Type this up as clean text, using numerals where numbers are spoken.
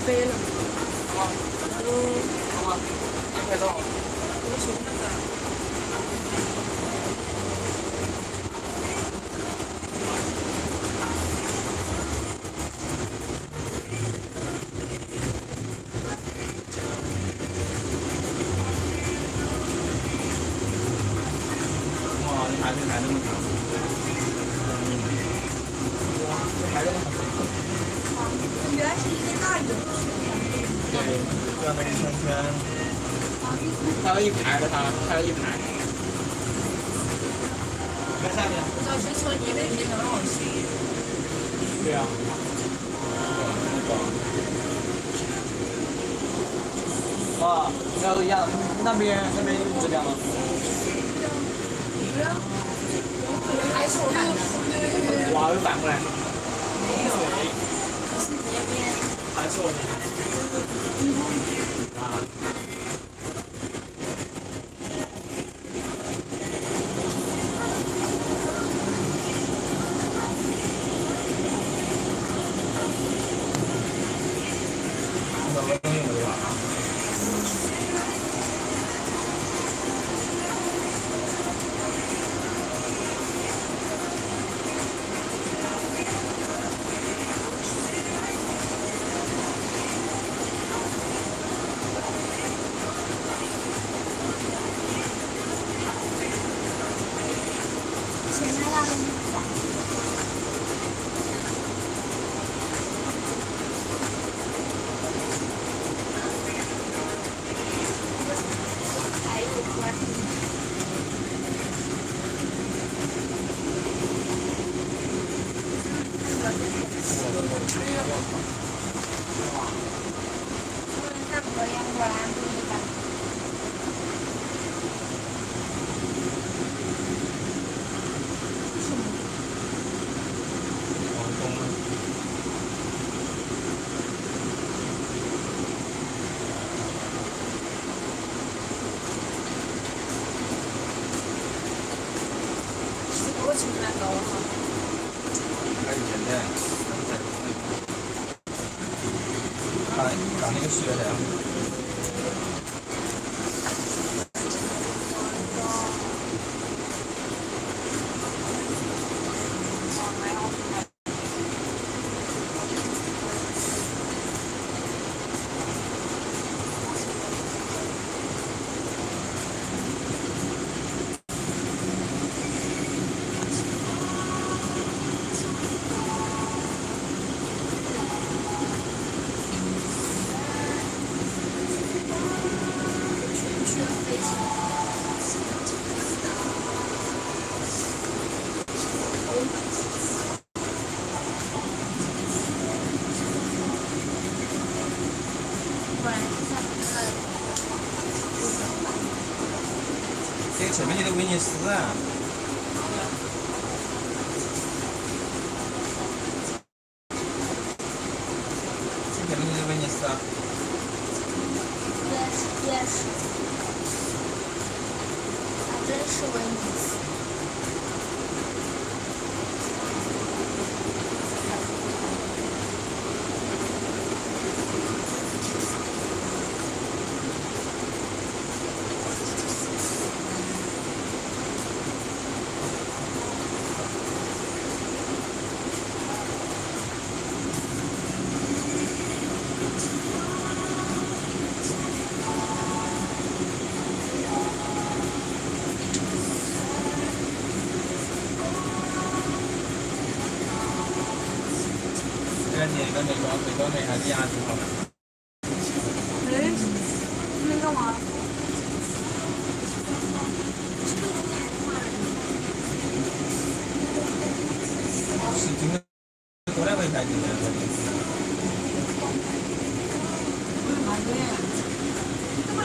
飞了。好吧，快到了。我熊那个。哇，你排队排那么长。哇，这排这么长。原来是一个大圆对，转了一圈圈。还有一排的它，还有一排。在下面。小学从你那边很好吃。对啊。哇，应该都一样。那边就是这样吗？还是我反的。哇，又反过来。没有。是你那边。还是我那边。啊。什么东西没有啊？前面那个。还有关。那不一样，果然不一样。我请来搞了哈。还有现在，搞那个靴的呀。这个前面就得威尼斯啊。这前面就是威尼斯啊。Yes，还真是威尼斯。这个点跟美国还是亚洲好的。